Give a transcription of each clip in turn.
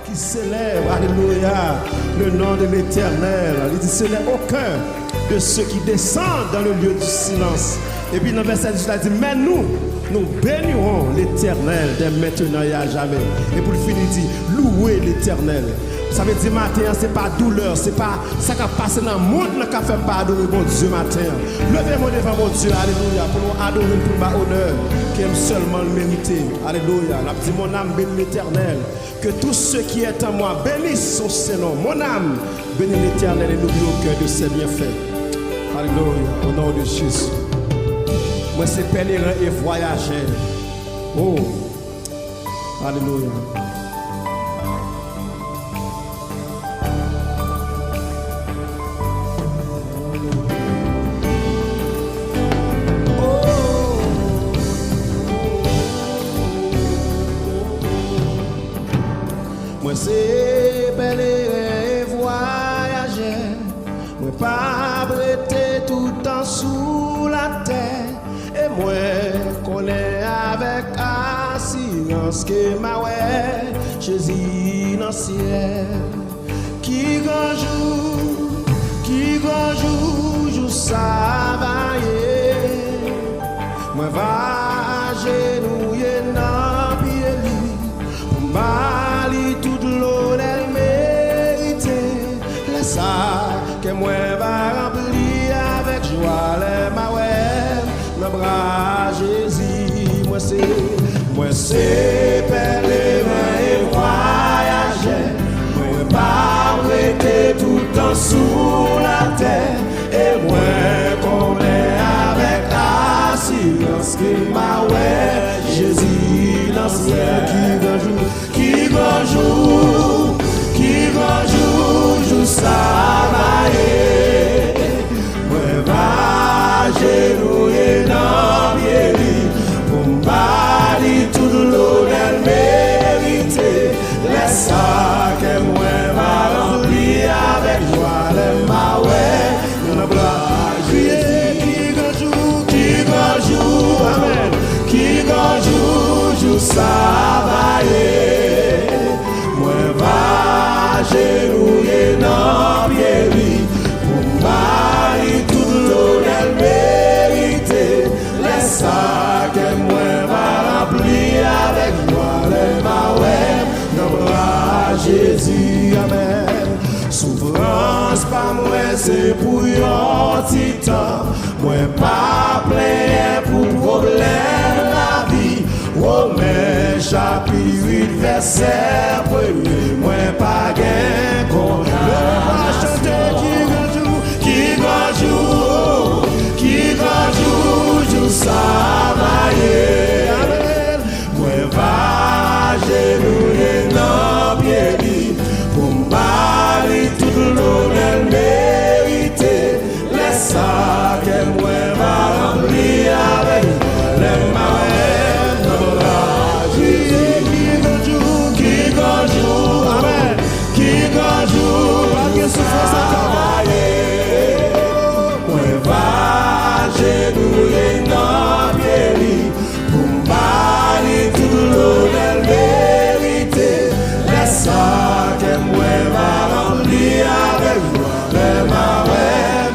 qui célèbre, alléluia, le nom de l'Éternel. Il dit, ce n'est aucun de ceux qui descendent dans le lieu du silence. Et puis dans le verset 18, il dit, mais nous bénirons l'Éternel dès maintenant et à jamais. Et pour le finir, il dit, louez l'Éternel. Ça veut dire matin, c'est pas douleur, c'est pas ça qui a passé dans le monde qui a fait pas adorer mon Dieu matin. Levez-moi devant mon Dieu, alléluia, pour nous adorer pour ma honneur, qui aime seulement le mériter. Alléluia. La dit mon âme bénit l'Éternel. Que tout ce qui est en moi bénisse son Seigneur. Mon âme bénit l'Éternel et n'oublie au cœur de ses bienfaits. Alléluia. Au nom de Jésus. Moi, c'est peleren et vrayajè. Oh. Alléluia. Moi c'est peleren et vrayajè. Moi pas prêter tout le temps sous la terre. Et moi connais avec assurance que ma ouais Jésus dans le ciel. Qui grand jour, jour travailler. Moi va genouiller dans pied li. Pour m'ali toute l'honneur mérité. Laisse ça que moi va remplir avec joie les ma ouais. Dans bras Jésus, moi c'est peleren et vrayajè. Moi pas prêter tout le temps sous la terre. Et moi connais avec assurance que ma ouais Jésus dans le ciel. Qui grand jour, jour travailler. Moi va genouiller dans pied li. Pour m'bali tout l'honneur mérité. Laisse ça que moi va remplir avec joie les ma ouais. Dans bras Jésus. Qui grand jour, amen. Qui grand jour, travailler. Moi va genouiller dans pied li. Pour m'bali tout l'honneur mérité. Laisse ça que moi va remplir avec joie les ma ouais. Dans bras Jésus, amen. Souffrance pas moi c'est pour un petit temps. Moi pas plein pour problème la vie. Romains chapitre 8 verset 1er. Moi pas gain qu'on a chanter qui grand jour travailler. Amen. Moi va genouiller dans pied li. Pour m'bali tout l'honneur mérité. Laisse ça que moi va remplir avec les mains dans bras Jésus. Qui grand jour, amen. Qui grand jour, pas que souffrance à travailler. Moi va genouiller dans pied li. Pour m'bali tout l'honneur mérité. Laisse ça que moi va remplir avec joie les mains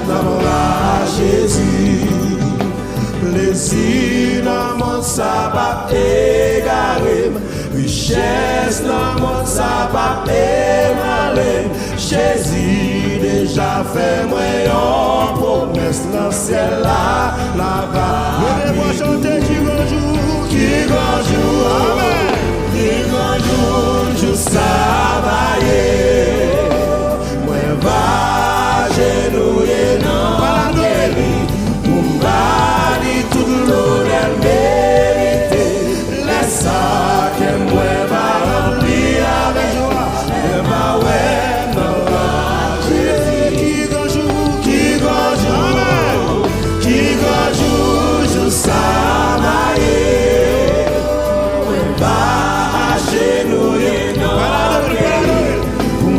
dans bras Jésus. Plaisir dans mon sabbat égaré. Richesse dans mon sabbat émalé. Jésus déjà fait moi une promesse dans le ciel là, là-bas. Levez-moi chanter qui grand jour, amen. Qui grand jour, travailler. Moi va genouiller dans pied li. Pour m'bali tout l'honneur mérité. Laisse ça que moi va remplir avec joie. Et ma ouais dans bras Jésus. Qui grand jour, amen. Qui grand jour, travailler. Moi va genouiller dans pied li. Pour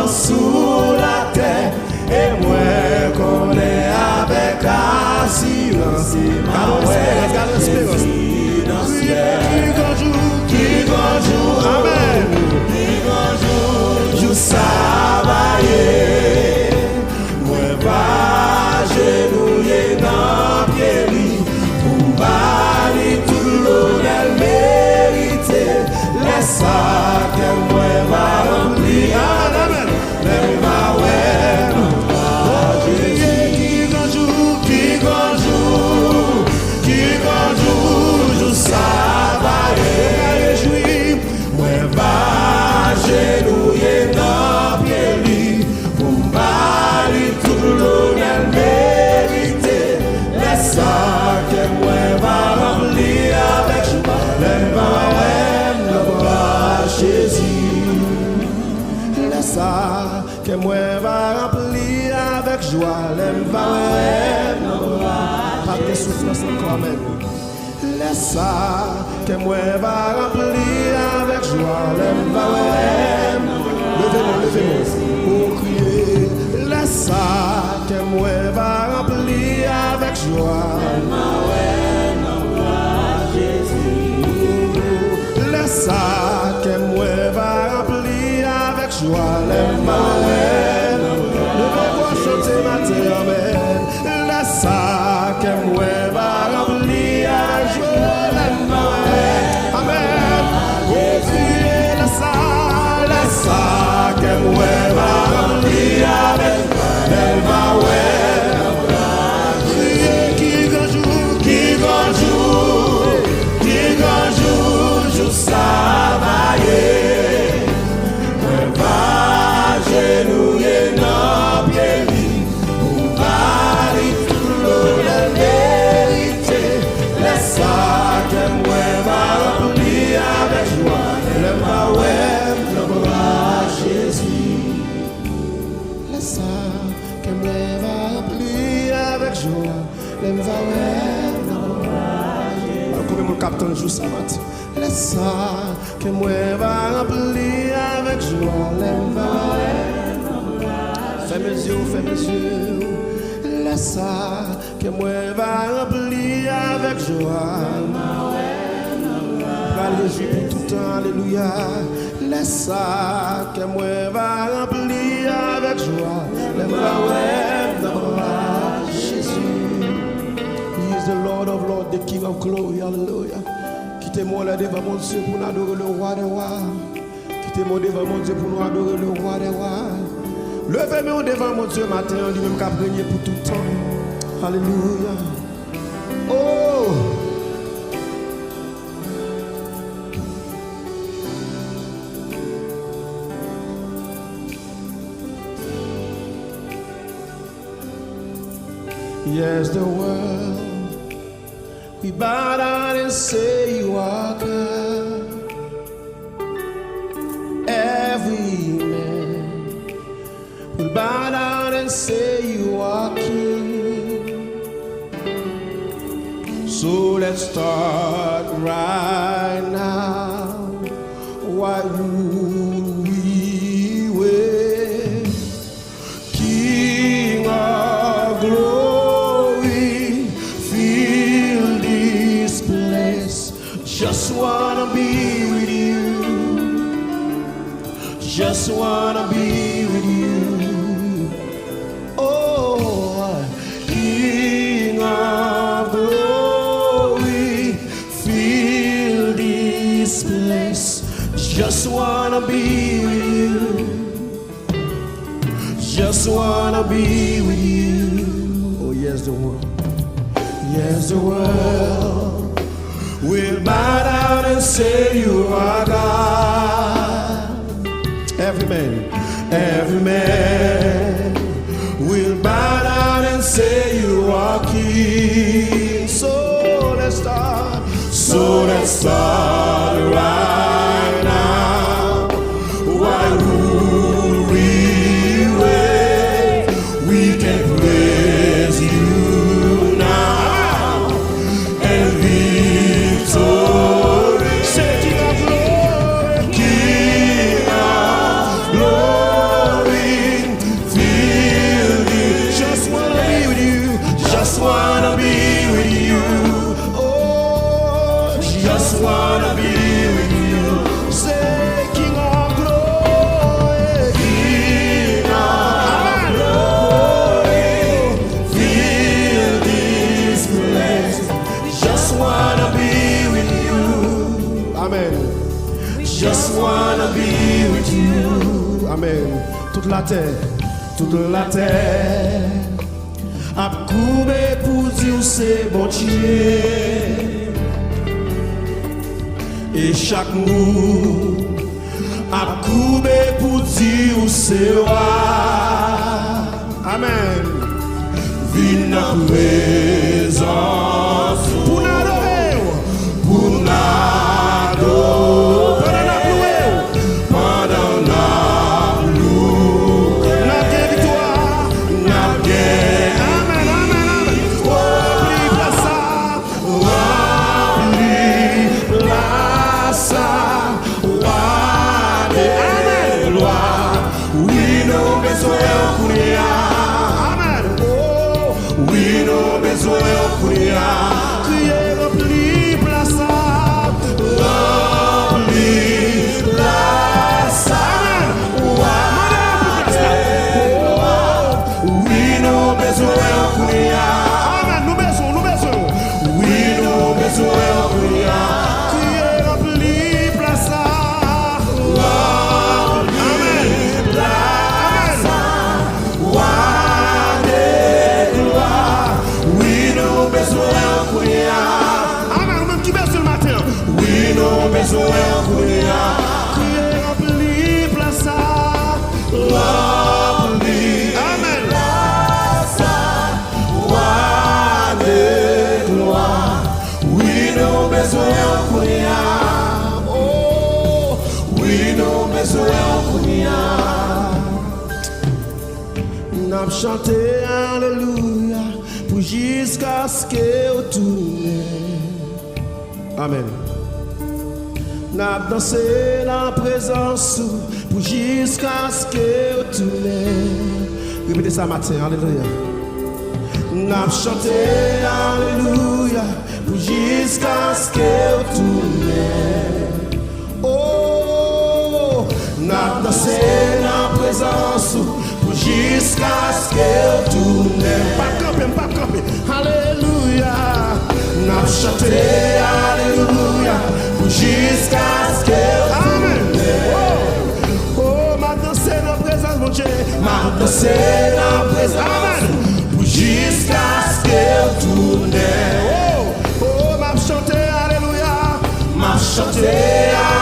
sous la terre, et moi connais avec assurance. Garde l'espérance. Qui gonjou, amen. Qui gonjou, jou travailler. Moi va genouiller dans pied li, pour bali tout l'honneur mérité. Laisse ça que moi va remplir, amen. Même va ouais, qui gonjou, jou travailler. Moi va genouiller dans pied li, pour bali tout l'honneur mérité. Laisse ça que moi va remplir avec joie. Même va ouais, le bras Jésus. Laisse ça que moi va remplir avec joie. L'aime va ouais, le bras. Pas de souffrance encore même. Laisse ça que moi va remplir avec joie. L'aime va ouais. Levez-moi pour crier. Laisse ça que moi va remplir avec joie. Laisse ça que moi va remplir avec joie. L'aime va ouais. Levez-moi chanter ma terre, amen. Laisse ça que moi va remplir avec joie. L'aime va ouais. Amen. Pour crier. Laisse ça que moi va remplir avec joie. L'aime va ouais. Qui gonjou, jou travailler. Moi va genouiller dans pied li, pour bali tout l'honneur mérité. Laisse ça que moi va remplir avec joie. L'aime va ouais, le bras Jésus. Laisse ça que moi va remplir avec joie. L'aime va ouais, le bras Jésus. Combien mon capitaine joue ça matin? Laisse ça que moi va remplir avec joie. L'aime va ouais. Fais mes yeux. Laisse ça que moi va remplir avec joie. Alléluia pour tout temps, alléluia. Laisse ça que moi va remplir avec joie. L'aime va ouais, Jésus. He is the Lord of Lords, the King of glory, hallelujah. Quittez-moi là devant mon Dieu pour nous adorer le roi des rois. Quittez-moi devant mon Dieu pour nous adorer le roi des rois. Levez-moi devant mon Dieu matin, on dit même qu'à régner pour tout temps. Alléluia. Oh! Yes, the world, we bow down and say you are God. Every man will bow down and say you are King. So let's start right now. Why would we wait? King of glory, fill this place. Just wanna be with you. Just wanna be with you. Oh, King of glory, fill this place. Just wanna be with you. Just wanna be with you. Oh, yes, the world. Yes, the world will bow down and say you are God. Every man will bow down and say you are King. So let's start right now. Why would we wait? We can praise you now and victory. Say King of glory, King of glory, toute la terre a coupé pour dire c'est bon Dieu. Et chaque mot a coupé pour dire c'est roi. Amen. Viens en présence pour l'adorer, pour l'adorer. N'a chanté alléluia pour jusqu'à ce que vous tournez. Amen. N'a dansé la présence pour jusqu'à ce que vous tournez. Répétez ça matin, alléluia. N'a chanté alléluia pour jusqu'à ce que vous tournez. Oh, n'a dansé la présence jusqu'à ce qu'elle tourne. Pas camper. Alléluia. N'a chanté alléluia jusqu'à ce qu'elle tourne. Oh, m'a dansé dans la présence, mon Dieu. M'a dansé dans la présence. Amen. Jusqu'à ce qu'elle tourne. Oh, m'a chanté alléluia. M'a chanté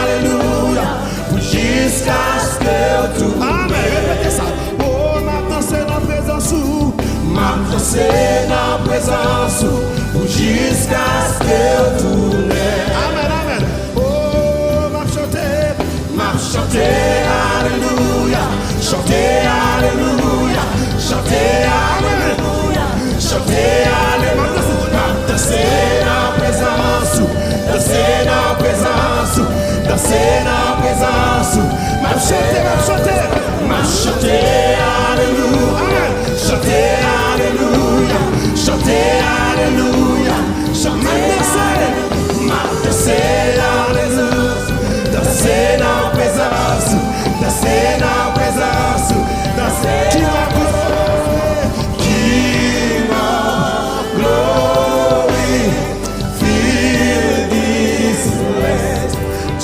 alléluia jusqu'à ce qu'elle tourne. Amen. Répétez ça. M'a dansé dans la présence jusqu'à ce qu'elle tourne. Amen, amen. Oh, m'a chanté alléluia, chanté alléluia, chanté alléluia, chanté alléluia. M'a dansé dans la présence, dansé dans la présence, dansé dans la présence. M'a chanté alléluia. Chantez alléluia, chantez alléluia, chantez alléluia, dansez dans la présence, dansez dans la présence, dansez King of glory, feel this place,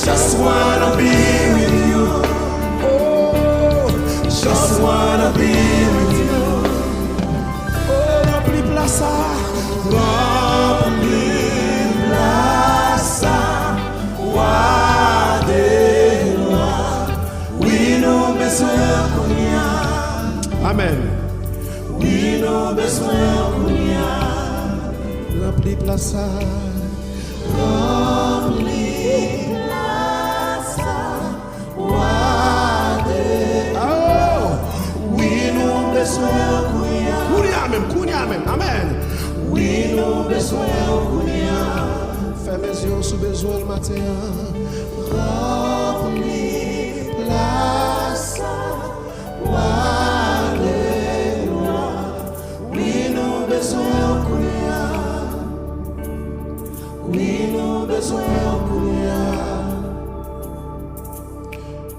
just wanna be with you, oh, just wanna be with you. Amen. Oui, nous besoin rempli place. Rempli place. Oh, oui, nous besoin Amen. Oui, nous besoin fais mes yeux sous besoin le matin. Rempli place.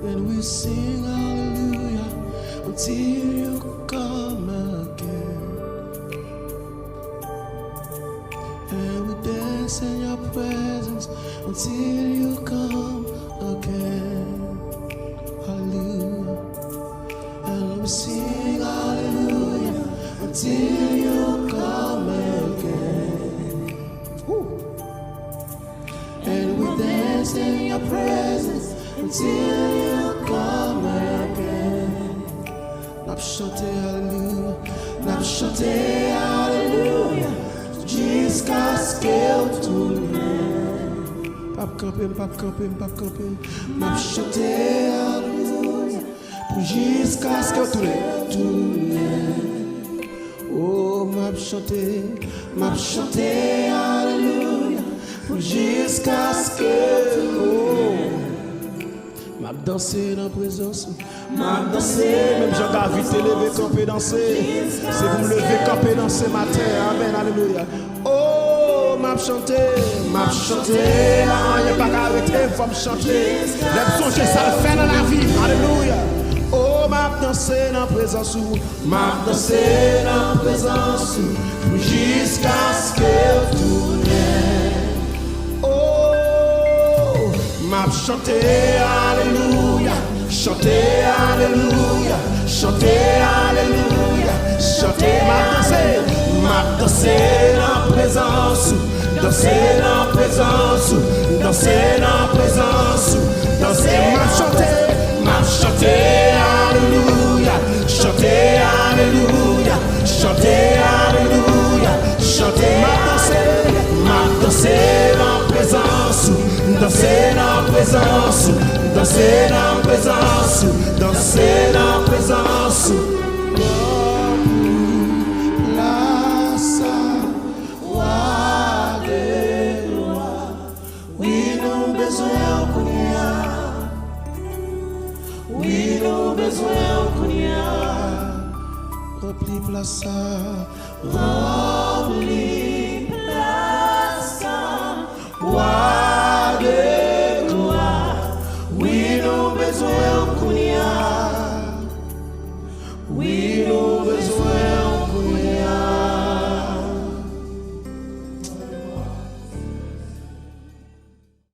And we sing hallelujah until you come again. And we dance in your presence until you come again. Hallelujah. And sing hallelujah until you come again. And we dance in your presence until you come again. N'a chanté hallelujah, n'a chanté hallelujah jusqu'à ce que tout le monde. Pape campé, n'a chanté hallelujah pour jusqu'à ce que tout le monde. Oh, m'a chanté hallelujah pour jusqu'à ce que m'a dansé dans la présence, m'a dansé, même Jean-David t'est levé, campé, danser. C'est vous me lever, campé, danser matin, amen, alléluia. Oh, m'a chanté, il n'y a pas qu'à arrêter, faut me chanter. Les songes, ça le fait dans la vie, alléluia. Oh, m'a dansé dans la présence, m'a dansé dans la présence, jusqu'à ce que tout vienne. Oh, m'a chanté, alléluia, chanté, alléluia, chanté, alléluia, chanté, m'a dansé dans la présence, danser dans la présence, danser dans la présence, danser, m'a chanté, alléluia, chanté, alléluia, chanté, alléluia, chanté, m'a dansé dans la présence, danser dans la présence, danser dans la présence, danser dans la présence. Rempli place, rempli place, roi de gloire. Oui, nous besoin qu'on y a. Oui.